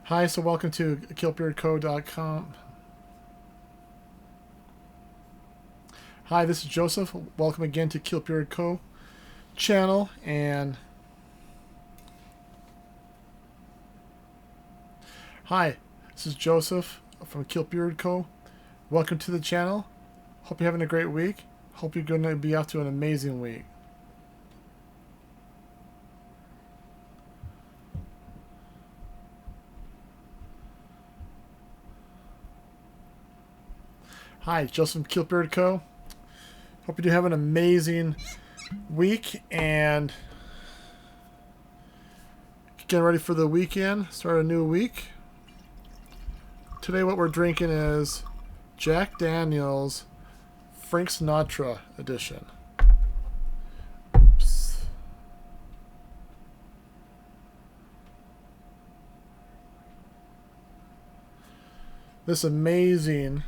Hi, so welcome to KILTBeARD.com. Hi, this is Joseph. Welcome again to KILT BEARD CO channel. And hi, this is Joseph from KILT BEARD CO. Welcome to the channel. Hope you're having a great week. Hope you're going to be off to an amazing week. Hi, Joseph from KILT BEARD CO. Hope you do have an amazing week and getting ready for the weekend. Start a new week. Today what we're drinking is Jack Daniels Frank Sinatra edition. Oops. This amazing,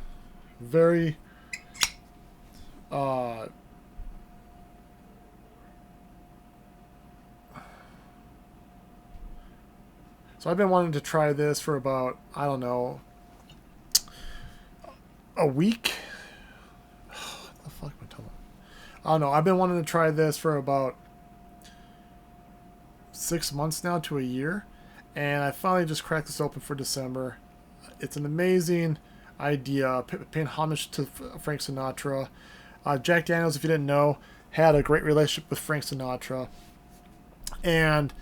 very so I've been wanting to try this for about, I don't know, a week. What the fuck am I talking about? I don't know. I've been wanting to try this for about 6 months now to a year, and I finally just cracked this open for December. It's an amazing idea, paying homage to Frank Sinatra. Jack Daniels, if you didn't know, had a great relationship with Frank Sinatra, and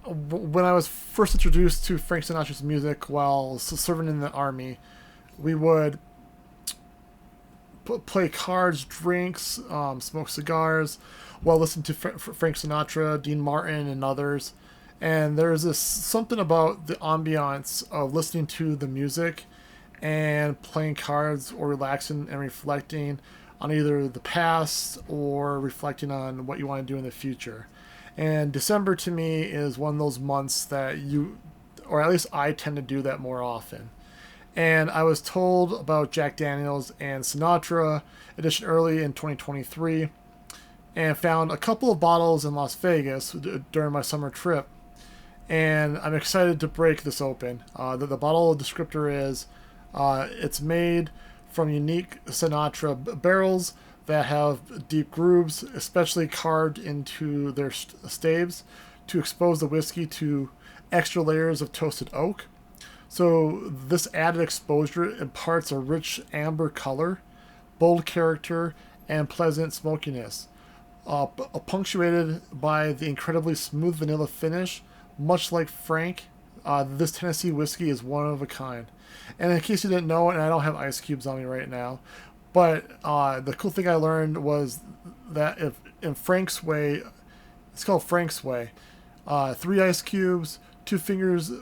when I was first introduced to Frank Sinatra's music while serving in the army, we would play cards, drinks, smoke cigars, while listening to Frank Sinatra, Dean Martin, and others. And there's this something about the ambiance of listening to the music and playing cards or relaxing and reflecting on either the past or reflecting on what you want to do in the future. And December to me is one of those months that you, or at least I tend to do that more often. And I was told about Jack Daniels and Sinatra edition early in 2023 and found a couple of bottles in Las Vegas during my summer trip. And I'm excited to break this open. The bottle descriptor is it's made from unique Sinatra barrels that have deep grooves, especially carved into their staves to expose the whiskey to extra layers of toasted oak. So this added exposure imparts a rich amber color, bold character, and pleasant smokiness, punctuated by the incredibly smooth vanilla finish. Much like Frank, this Tennessee whiskey is one of a kind. And in case you didn't know, and I don't have ice cubes on me right now, but the cool thing I learned was that if in Frank's way, it's called Frank's way, 3 ice cubes, 2 fingers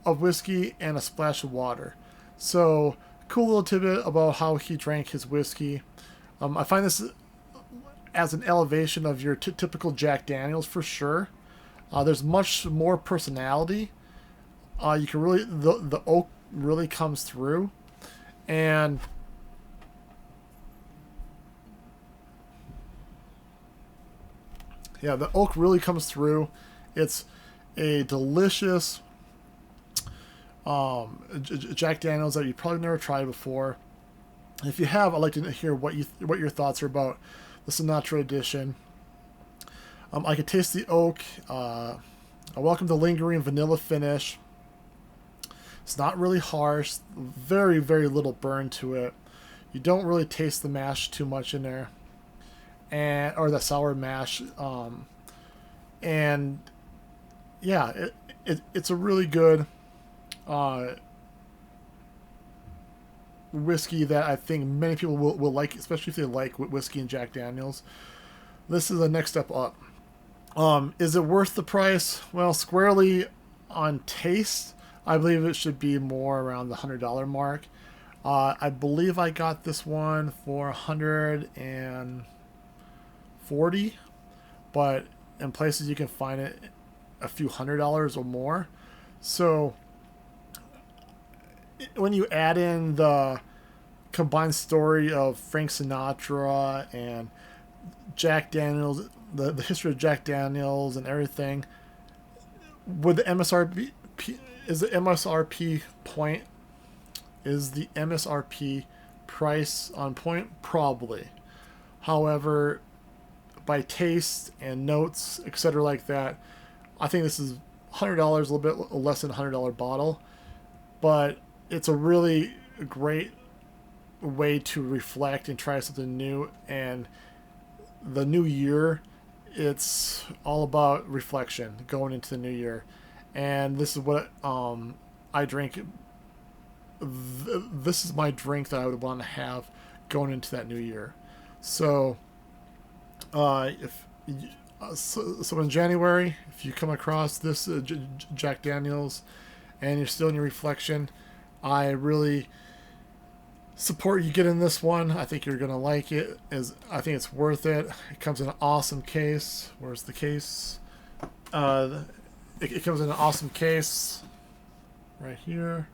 of whiskey, and a splash of water. So cool little tidbit about how he drank his whiskey. I find this as an elevation of your typical Jack Daniels for sure. There's much more personality. You can really, the oak really comes through, and yeah, the oak really comes through. It's a delicious Jack Daniels that you probably never tried before. If you have, I'd like to hear what your thoughts are about the Sinatra edition. I can taste the oak. I welcome the lingering vanilla finish. It's not really harsh. Very, very little burn to it. You don't really taste the mash too much in there, or the sour mash. And yeah, it's a really good whiskey that I think many people will like, especially if they like whiskey and Jack Daniels. This is the next step up. Is it worth the price? Well, squarely on taste, I believe it should be more around the $100 mark. I believe I got this one for $140, but in places you can find it a few $100s or more. So when you add in the combined story of Frank Sinatra and Jack Daniels, the history of Jack Daniels and everything, Would the MSRP is the MSRP point? Is the MSRP price on point? Probably. However, by taste and notes, etc., like that, I think this is $100, a little bit less than $100 bottle, but it's a really great way to reflect and try something new. And the new year, it's all about reflection going into the new year, and this is what I drink. This is my drink that I would want to have going into that new year. So, if so in January, if you come across this Jack Daniels and you're still in your reflection, I really support you getting this one. I think you're gonna like it. I think it's worth it. It comes in an awesome case. Where's the case? It comes in an awesome case right here,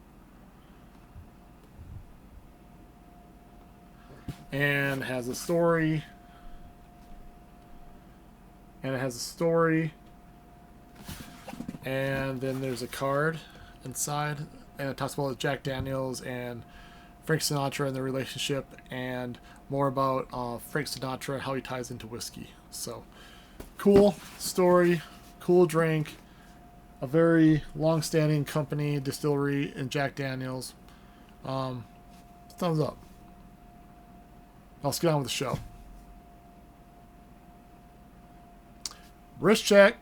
and has a story. And it has a story, and then there's a card inside, and it talks about Jack Daniels and Frank Sinatra and their relationship, and more about Frank Sinatra and how he ties into whiskey. So, cool story, cool drink, a very long-standing company, distillery in Jack Daniels. Thumbs up. Let's get on with the show. Wrist check.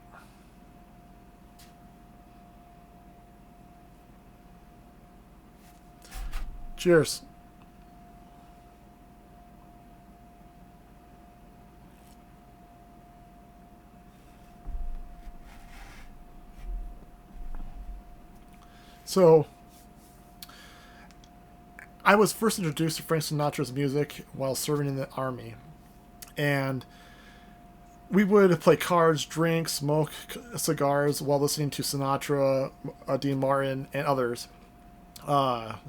Cheers. So, I was first introduced to Frank Sinatra's music while serving in the Army. And we would play cards, drink, smoke cigars while listening to Sinatra, Dean Martin, and others.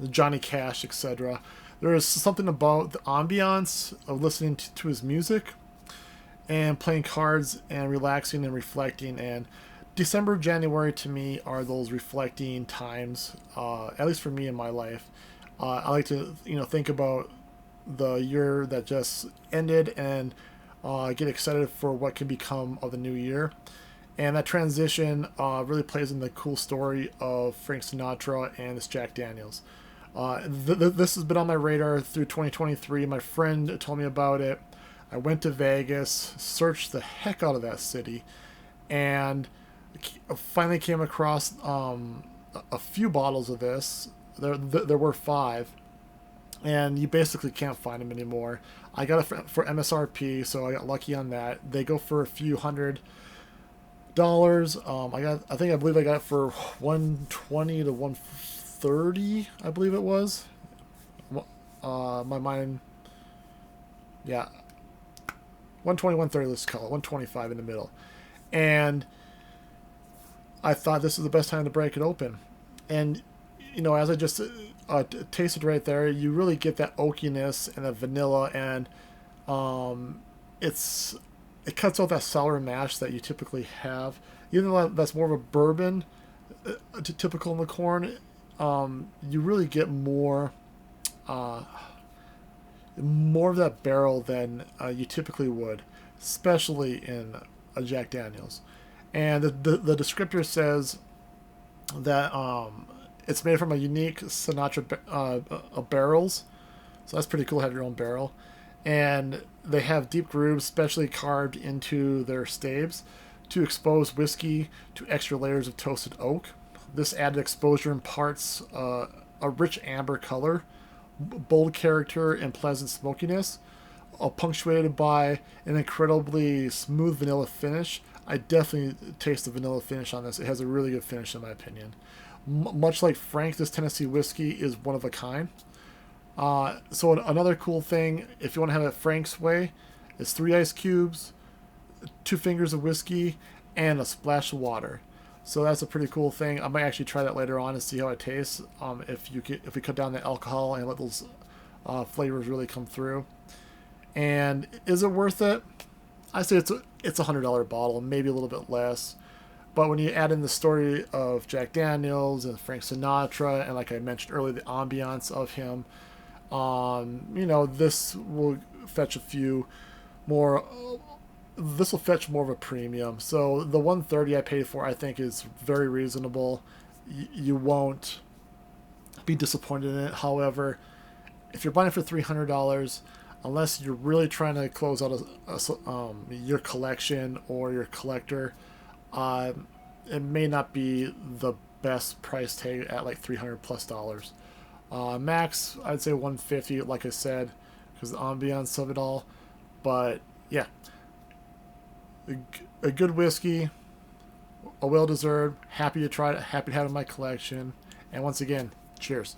Johnny Cash, etc. There is something about the ambiance of listening to his music and playing cards and relaxing and reflecting. And December, January to me are those reflecting times, at least for me in my life. I like to, think about the year that just ended and get excited for what can become of the new year. And that transition really plays in the cool story of Frank Sinatra and this Jack Daniels. This has been on my radar through 2023. My friend told me about it. I went to Vegas, searched the heck out of that city, and finally came across a few bottles of this. There were 5, and you basically can't find them anymore. I got it for MSRP, so I got lucky on that. They go for a few $100. I believe I got it for $120 to $130. I believe it was. My mind, yeah, $120, $130. Let's call it $125 in the middle, and I thought this was the best time to break it open. And as I just tasted right there, you really get that oakiness and that vanilla, and it cuts out that sour mash that you typically have. Even though that's more of a bourbon, typical in the corn, you really get more of that barrel than you typically would, especially in a Jack Daniels. And the descriptor says that it's made from a unique Sinatra barrels, so that's pretty cool to have your own barrel. And they have deep grooves specially carved into their staves to expose whiskey to extra layers of toasted oak. This added exposure imparts a rich amber color, bold character, and pleasant smokiness, punctuated by an incredibly smooth vanilla finish. I definitely taste the vanilla finish on this. It has a really good finish in my opinion. Much like Frank, this Tennessee whiskey is one of a kind. So another cool thing, if you want to have it Frank's way, is 3 ice cubes, 2 fingers of whiskey, and a splash of water. So that's a pretty cool thing. I might actually try that later on and see how it tastes. If we cut down the alcohol and let those flavors really come through. And is it worth it? I say it's a $100 bottle, maybe a little bit less. But when you add in the story of Jack Daniels and Frank Sinatra, and like I mentioned earlier, the ambiance of him, you know, this will fetch a few more. This will fetch more of a premium. So the 130 I paid for, I think, is very reasonable. You won't be disappointed in it. However, if you're buying it for $300, unless you're really trying to close out your collection or your collector, it may not be the best price tag at like $300+. Max, I'd say 150, like I said, because the ambiance of it all. But yeah, a good whiskey, a well-deserved. Happy to try it. Happy to have it in my collection. And once again, cheers.